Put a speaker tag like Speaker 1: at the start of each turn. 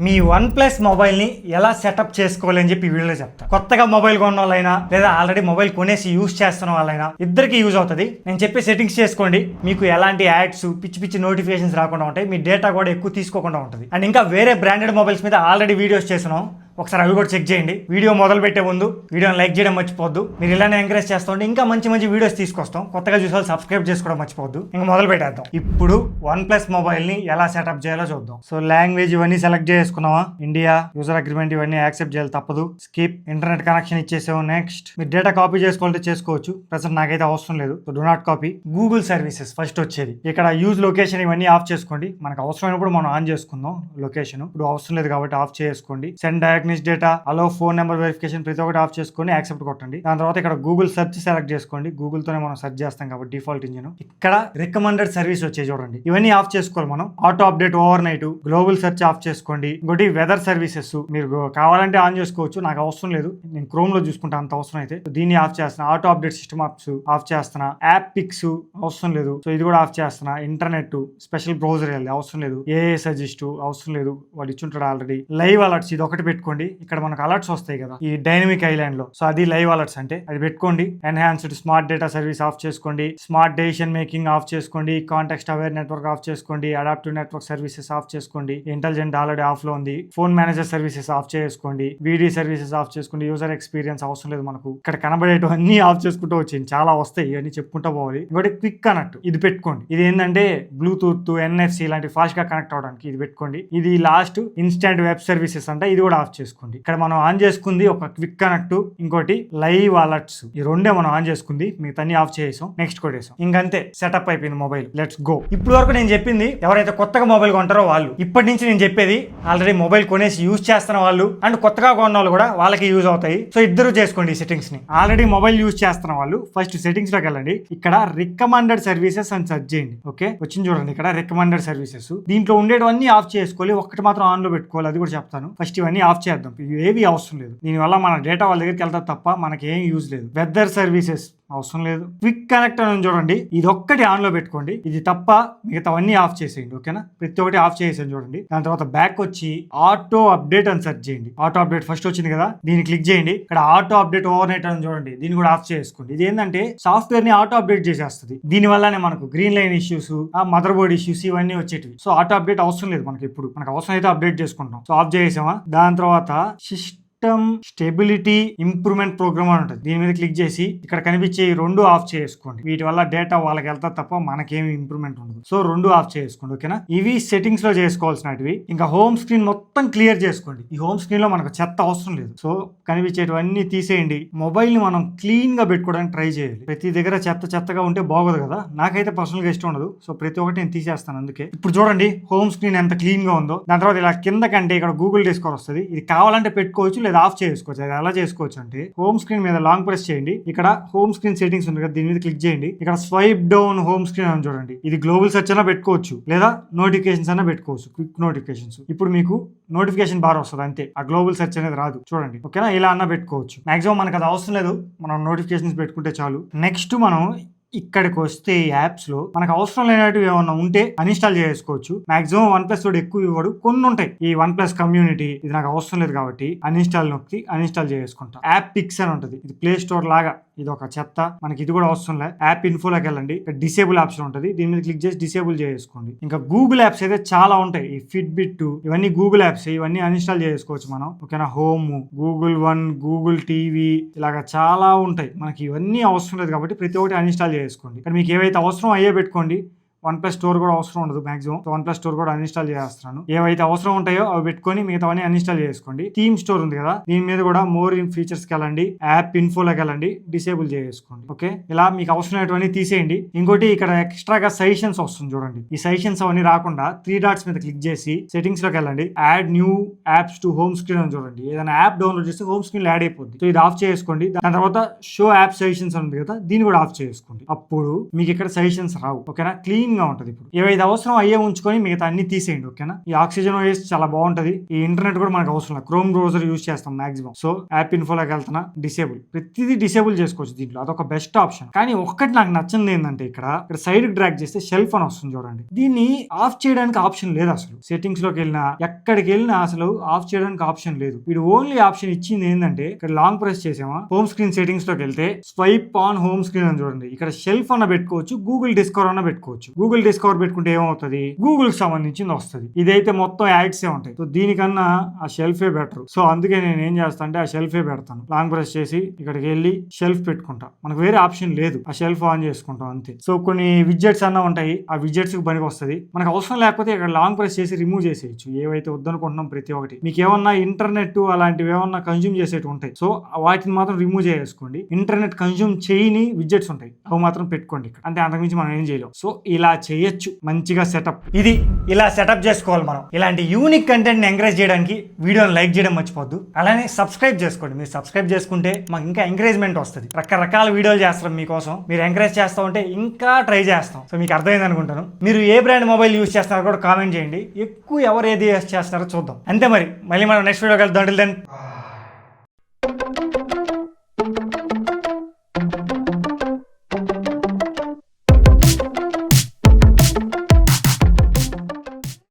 Speaker 1: మీ OnePlus మొబైల్ని ఎలా setup చేసుకోవాలని చెప్పి వీడియోలో చెప్తాను. కొత్తగా మొబైల్ కొన్న వాళ్ళైనా లేదా ఆల్రెడీ మొబైల్ కొనేసి యూజ్ చేస్తున్న వాళ్ళైనా ఇద్దరికి యూజ్ అవుతుంది. నేను చెప్పే సెట్టింగ్స్ చేసుకోండి, మీకు ఎలాంటి యాడ్స్ పిచ్చి పిచ్చి నోటిఫికేషన్స్ రాకుండా ఉంటాయి, మీ డేటా కూడా ఎక్కువ తీసుకోకుండా ఉంటుంది. అండ్ ఇంకా వేరే బ్రాండెడ్ మొబైల్స్ మీద ఆల్రెడీ వీడియోస్ చేస్తున్నాం, ఒకసారి అవి కూడా చెక్ చేయండి. వీడియో మొదలు పెట్టే ముందు వీడియోని లైక్ చేయడం మర్చిపోద్దు. మీరు ఇలానే ఎంకరేజ్ చేస్తూ ఉంటే ఇంకా మంచి మంచి వీడియోస్ తీసుకొస్తాం. కొత్తగా చూసే సబ్స్క్రైబ్ చేసుకోవడం మర్చిపోద్దు. ఇంకా మొదలు పెట్టేద్దాం. ఇప్పుడు OnePlus మొబైల్ని ఎలా సెటప్ చేయాలో చూద్దాం. సో లాంగ్వేజ్ ఇవన్నీ సెలెక్ట్ చేసుకున్నావా, ఇండియా, యూజర్ అగ్రిమెంట్ ఇవన్నీ యాక్సెప్ట్ చేయాలి, తప్పదు. స్కిప్, ఇంటర్నెట్ కనెక్షన్ ఇచ్చేసావు, నెక్స్ట్. మీరు డేటా కాపీ చేసుకోవాలంటే చేసుకోవచ్చు, ప్రజెంట్ నాకైతే అవసరం లేదు, so do not copy. Google services first వచ్చేది, ఇక్కడ యూజ్ లొకేషన్ ఇవన్నీ ఆఫ్ చేసుకోండి. మనకు అవసరమైనప్పుడు మనం ఆన్ చేసుకుందాం లొకేషన్, ఇప్పుడు అవసరం లేదు కాబట్టి ఆఫ్ చేసుకోండి. సెండ్ డేటా, అలో ఫోన్ నెంబర్ వెరిఫికేషన్ ప్రతి ఒక్కటి ఆఫ్ చేసుకొని యాక్సెప్ట్ కొట్టండి. దాని తర్వాత ఇక్కడ గూగుల్ సెర్చ్ సెలెక్ట్ చేసుకోండి, గూగుల్ తోనే మనం సెర్చ్ చేస్తాం కాబట్టి డిఫాల్ట్ ఇంజిన్. ఇక్కడ రికమెండెడ్ సర్వీస్ వచ్చే చూడండి, ఇవన్నీ ఆఫ్ చేసుకోవాలి మనం. Auto update over night, global search of చేసుకోండి. ఇంకోటి వెదర్ సర్వీసెస్ మీరు కావాలంటే ఆన్ చేసుకోవచ్చు, నాకు అవసరం లేదు, నేను క్రోమ్ లో చూసుకుంటా అంత అవసరం అయితే. దీన్ని ఆఫ్ చేస్తున్నా. Auto update system apps off చేస్తున్నా. యాప్ పిక్స్ అవసరం లేదు, సో ఇది కూడా ఆఫ్ చేస్తున్నా. ఇంటర్నెట్ స్పెషల్ బ్రౌజర్ అవసరం లేదు. ఏ సజెస్ట్ అవసరం లేదు, వాడు ఇచ్చుంటాడు ఆల్రెడీ. లైవ్ అలర్ట్స్ ఇది ఒకటి పెట్టుకోండి. ఇక్కడ మనకు అలర్ట్స్ వస్తాయి కదా ఈ డైనమిక్ ఐలాండ్ లో, సో అది లైవ్ అలర్ట్స్ అంటే అది పెట్టుకోండి. Enhanced smart data service of చేసుకోండి. స్మార్ట్ డెసిషన్ మేకింగ్ ఆఫ్ చేసుకోండి. కాంటెక్స్ట్ అవేర్ నెట్వర్క్ ఆఫ్ చేసుకోండి. అడాప్టివ్ నెట్వర్క్ సర్వీసెస్ ఆఫ్ చేసుకోండి. ఇంటెలిజెంట్ ఆల్రెడీ ఆఫ్ లో ఉంది. ఫోన్ మేనేజర్ సర్వీసెస్ ఆఫ్ చేసుకోండి. వీడీ సర్వీసెస్ ఆఫ్ చేసుకోండి. యూజర్ ఎక్స్పీరియన్స్ అవసరం లేదు మనకు, ఇక్కడ కనబడేటివి అన్ని ఆఫ్ చేసుకుంటూ వచ్చింది, చాలా వస్తాయి, ఇవన్నీ చెప్పుకుంటూ పోవాలి. ఇంకోటి క్విక్ కనెక్ట్ ఇది పెట్టుకోండి. ఇది ఏంటంటే బ్లూటూత్, NFC ఇలాంటి ఫాస్ట్ గా కనెక్ట్ అవడానికి ఇది పెట్టుకోండి. ఇది లాస్ట్ ఇన్స్టాంట్ వెబ్ సర్వీసెస్ అంటే ఇది కూడా ఆఫ్ చేసుకోండి. ఇక్కడ మనం ఆన్ చేసుకుంది ఒక క్విక్ కనెక్ట్, ఇంకోటి లైవ్ అలర్ట్స్, ఈ రెండే మనం ఆన్ చేసుకుంది, మిగతా ఆఫ్ చేసాం, నెక్స్ట్ కొట్టేసాం, ఇంకంతే సెటప్ అయిపోయింది మొబైల్. Let's go. ఇప్పుడు వరకు నేను చెప్పింది ఎవరైతే కొత్తగా మొబైల్ కొంటారో వాళ్ళు. ఇప్పటి నుంచి నేను చెప్పేది ఆల్రెడీ మొబైల్ కొనేసి యూజ్ చేస్తున్న వాళ్ళు అండ్ కొత్తగా కొన్న వాళ్ళు కూడా వాళ్ళకి యూజ్ అవుతాయి, సో ఇద్దరు చేసుకోండి ఈ సెట్టింగ్స్ ని. ఆల్రెడీ మొబైల్ యూజ్ చేస్తున్న వాళ్ళు ఫస్ట్ సెట్టింగ్స్ లోకి వెళ్ళండి. ఇక్కడ రికమెండెడ్ సర్వీసెస్ అని సెర్చ్ చేయండి. ఓకే, వచ్చింది చూడండి ఇక్కడ రికమెండెడ్ సర్వీసెస్. దీంట్లో ఉండేవన్నీ ఆఫ్ చేసుకోవాలి, ఒక్కటి మాత్రం ఆన్ లో పెట్టుకోవాలి, అది కూడా చెప్తాను. ఫస్ట్ ఇవన్నీ ఆఫ్ చేద్దాం, ఏవి అవసరం లేదు, దీనివల్ల మన డేటా వాళ్ళ దగ్గరికి వెళ్తా తప్ప మనకి ఏం యూజ్ లేదు. వెదర్ సర్వీసెస్ అవసరం లేదు. క్విక్ కనెక్ట్ అని చూడండి, ఇది ఒక్కటి ఆన్ లో పెట్టుకోండి, ఇది తప్ప మిగతావన్నీ ఆఫ్ చేసేయండి. ఓకేనా, ప్రతి ఒక్కటి ఆఫ్ చేసేయండి చూడండి. దాని తర్వాత బ్యాక్ వచ్చి ఆటో అప్డేట్ అని సెర్చ్ చేయండి. ఆటో అప్డేట్ ఫస్ట్ వచ్చింది కదా, దీన్ని క్లిక్ చేయండి. ఇక్కడ ఆటో అప్డేట్ ఓవర్ నైట్ అని చూడండి, దీన్ని కూడా ఆఫ్ చేసుకోండి. ఇది ఏంటంటే సాఫ్ట్వేర్ ని ఆటో అప్డేట్ చేసేస్తుంది, దీని వల్లనే మనకు green line issues, mother board issues ఇవన్నీ వచ్చేటివి. సో ఆటో అప్డేట్ అవసరం లేదు మనకి, ఇప్పుడు మనకు అవసరం అయితే అప్డేట్ చేసుకుంటాం. సో ఆఫ్ చేసామా. దాని తర్వాత సిస్టమ్ స్టెబిలిటీ ఇంప్రూవ్మెంట్ ప్రోగ్రామ్ అని ఉంటుంది, దీని మీద క్లిక్ చేసి ఇక్కడ కనిపించే ఈ రెండు ఆఫ్ చేసుకోండి. వీటి వల్ల డేటా వాళ్ళకి వెళ్తా తప్ప మనకేమి ఇంప్రూవ్మెంట్ ఉండదు, సో రెండు ఆఫ్ చేసుకోండి. ఓకేనా, ఇవి సెట్టింగ్స్ లో చేసుకోవాల్సినవి. ఇంకా హోమ్ స్క్రీన్ మొత్తం క్లియర్ చేసుకోండి. ఈ హోమ్ స్క్రీన్ లో మనకు చెత్త అవసరం లేదు, సో కనిపించేటివన్నీ తీసేయండి. మొబైల్ ని మనం క్లీన్ గా పెట్టుకోవడానికి ట్రై చేయాలి. ప్రతి దగ్గర చెత్తగా ఉంటే బాగోదు కదా, నాకైతే పర్సనల్ గా ఇష్టం ఉండదు, సో ప్రతి ఒక్కటి నేను తీసేస్తాను. అందుకే ఇప్పుడు చూడండి హోమ్ స్క్రీన్ ఎంత క్లీన్ గా ఉందో. దాని తర్వాత ఇలా కింద కంటే ఇక్కడ గూగుల్ డిస్కవర్ వస్తుంది, ఇది కావాలంటే పెట్టుకోవచ్చు లేదా ఆఫ్ చేసుకోవచ్చు. అది ఎలా చేసుకోవచ్చు అంటే హోమ్ స్క్రీన్ మీద లాంగ్ ప్రెస్ చేయండి, ఇక్కడ హోమ్ స్క్రీన్ సెట్టింగ్స్ ఉంది కదా, దీని మీద క్లిక్ చేయండి. ఇక్కడ స్వైప్ డౌన్ హోమ్ స్క్రీన్ అని చూడండి, ఇది గ్లోబల్ సెర్చ్ అయినా పెట్టుకోవచ్చు లేదా నోటిఫికేషన్స్ అయినా పెట్టుకోవచ్చు, క్విక్ నోటిఫికేషన్స్. ఇప్పుడు మీకు నోటిఫికేషన్ బార్ వస్తుంది అంతే, ఆ గ్లోబల్ సెర్చ్ అనేది రాదు చూడండి. ఓకేనా, ఇలా అన్నా పెట్టుకోవచ్చు. మాక్సిమం మనకు అది అవసరం లేదు, మనం నోటిఫికేషన్స్ పెట్టుకుంటే చాలు. నెక్స్ట్ మనం ఇక్కడికి వస్తే ఈ యాప్స్ లో మనకు అవసరం లేనట్టు ఏమన్నా ఉంటే అన్ఇన్స్టాల్ చేసుకోవచ్చు. మాక్సిమం OnePlus తోడు ఎక్కువ ఇవ్వడు, కొన్ని ఉంటాయి. ఈ OnePlus కమ్యూనిటీ ఇది నాకు అవసరం లేదు కాబట్టి అన్ఇన్స్టాల్ నొక్కి అన్ఇన్స్టాల్ చేసుకుంటాం. యాప్ పిక్స్ అని ఉంటుంది, ఇది ప్లే స్టోర్ లాగా, ఇది ఒక చెత్త, మనకి ఇది కూడా అవసరం లేదు. యాప్ ఇన్ఫోలోకి వెళ్ళండి, ఇక్కడ డిసేబుల్ ఆప్షన్ ఉంటుంది, దీని మీద క్లిక్ చేసి డిసేబుల్ చేసుకోండి. ఇంకా గూగుల్ యాప్స్ అయితే చాలా ఉంటాయి, ఈ ఫిట్బిట్ ఇవన్నీ గూగుల్ యాప్స్, ఇవన్నీ అన్ఇన్స్టాల్ చేసుకోవచ్చు మనం. ఓకేనా, home, Google one, Google TV ఇలాగా చాలా ఉంటాయి. మనకి ఇవన్నీ అవసరం లేదు కాబట్టి ప్రతి ఒక్కటి అన్ఇన్స్టాల్ చేసుకోండి. ఇక్కడ మీకు ఏవైతే అవసరం అయ్యే పెట్టుకోండి. OnePlus స్టోర్ కూడా అవసరం ఉండదు మాక్సిమం, OnePlus స్టోర్ కూడా అన్ఇన్స్టాల్ చేస్తున్నాను. ఏవైతే అవసరం ఉంటాయో అవి పెట్టుకొని మిగతావన్నీ అన్ఇన్స్టాల్ చేసుకోండి. థీమ్ స్టోర్ ఉంది కదా, దీని మీద కూడా మోర్ ఇన్ ఫీచర్స్ కి వెళ్ళండి, యాప్ ఇన్ఫోలోకి వెళ్ళండి, డిసేబుల్ చేసుకోండి. ఓకే, ఇలా మీకు అవసరమైనటువంటి తీసేయండి. ఇంకోటి ఇక్కడ ఎక్స్ట్రాగా సజెషన్స్ వస్తుంది చూడండి, ఈ సజెషన్స్ అవన్నీ రాకుండా 3 డాట్స్ మీద క్లిక్ చేసి సెట్టింగ్స్ లోకి వెళ్ళండి, add new apps to home screen అని చూడండి. ఏదైనా యాప్ డౌన్లోడ్ చేస్తే హోమ్ స్క్రీన్ యాడ్ అయిపోద్ది, సో ఇది ఆఫ్ చేసుకోండి. దాని తర్వాత షో యాప్ సజెషన్స్ ఉంది కదా, దీన్ని కూడా ఆఫ్ చేసుకోండి. అప్పుడు మీకు ఇక్కడ సజెషన్స్ రావు. ఓకేనా, క్లీన్ గా ఉంటుంది. ఇప్పుడు ఏవైతే అవసరం అయ్యే ఉంచుకొని మిగతా అన్ని తీసేయండి. ఓకేనా? ఈ ఆక్సిజన్ ఓఎస్ చాలా బాగుంటది. ఈ ఇంటర్నెట్ కూడా మనకు అవసరం లేదు. క్రోమ్ బ్రౌజర్ యూస్ చేస్తాం మాక్సిమం. సో యాప్ ఇన్ఫోలోకి వెళ్తున్నా, డిసేబుల్, ప్రతిదీ డిసేబుల్ చేసుకోవచ్చు దీంట్లో. అదొక బెస్ట్ ఆప్షన్. కానీ ఒక్కటి నాకు నచ్చింది ఏంటంటే ఇక్కడ సైడ్ డ్రాగ్ చేస్తే షెల్ఫ్ అని వస్తుంది చూడండి. దీన్ని ఆఫ్ చేయడానికి ఆప్షన్ లేదు. అసలు సెట్టింగ్స్ లోకి వెళ్ళినా ఎక్కడికి వెళ్ళినా అసలు ఆఫ్ చేయడానికి ఆప్షన్ లేదు. వీడు ఓన్లీ ఆప్షన్ ఇచ్చింది ఏంటంటే ఇక్కడ లాంగ్ ప్రెస్ చేసామా, హోమ్ స్క్రీన్ సెట్టింగ్స్ లోకి వెళ్తే స్వైప్ ఆన్ హోమ్ స్క్రీన్ అని చూడండి. ఇక్కడ షెల్ఫ్ అన్న పెట్టుకోవచ్చు, గూగుల్ డిస్కవర్ అన్న పెట్టుకోవచ్చు. గూగుల్ డిస్కవర్ పెట్టుకుంటే ఏమవుతుంది, గూగుల్ కి సంబంధించింది వస్తుంది. ఇదైతే మొత్తం యాడ్స్ ఏ ఉంటాయి. సో దీనికన్నా ఆ షెల్ఫే బెటర్. సో అందుకే నేను ఏం చేస్తా అంటే ఆ షెల్ఫే పెడతాను. లాంగ్ ప్రెస్ చేసి ఇక్కడికి వెళ్ళి షెల్ఫ్ పెట్టుకుంటా. మనకు వేరే ఆప్షన్ లేదు, ఆ షెల్ఫ్ ఆన్ చేసుకుంటాం అంతే. సో కొన్ని విడ్జెట్స్ అన్న ఉంటాయి, ఆ విడ్జెట్స్ కి పనికి వస్తుంది. మనకు అవసరం లేకపోతే ఇక్కడ లాంగ్ ప్రెస్ చేసి రిమూవ్ చేసేయచ్చు. ఏవైతే వద్దనుకుంటున్నాం ప్రతి ఒక్కటి. మీకు ఏమన్నా ఇంటర్నెట్ అలాంటివి ఏమన్నా కన్జ్యూమ్ చేసేవి ఉంటాయి, సో వాటిని మాత్రం రిమూవ్ చేసుకోండి. ఇంటర్నెట్ కన్జ్యూమ్ చేయని విడ్జెట్స్ ఉంటాయి, అవి మాత్రం పెట్టుకోండి ఇక్కడ. అంటే అంతకుమించి మనం ఏం చేయలేం. సో ఇలా చేయొచ్చు మంచిగా సెటప్. ఇది ఇలా సెటప్ చేసుకోవాలి మనం. ఇలాంటి యూనిక్ కంటెంట్ ని ఎంకరేజ్ చేయడానికి వీడియోని లైక్ చేయడం మర్చిపోద్దు. అలానే సబ్స్క్రైబ్ చేసుకోండి. మీరు సబ్స్క్రైబ్ చేసుకుంటే మాకు ఇంకా ఎంకరేజ్మెంట్ వస్తుంది. రకరకాల వీడియోలు చేస్తాం మీకోసం. మీరు ఎంకరేజ్ చేస్తూ ఉంటే ఇంకా ట్రై చేస్తాం. సో మీకు అర్థమైంది అనుకుంటాను. మీరు ఏ బ్రాండ్ మొబైల్ యూస్ చేస్తున్నారో కూడా కామెంట్ చేయండి. ఎక్కువ ఎవరు ఏది యూస్ చేస్తున్నారో చూద్దాం. అంతే మరి. మళ్ళీ మనం నెక్స్ట్ వీడియోకి వెళ్దాం.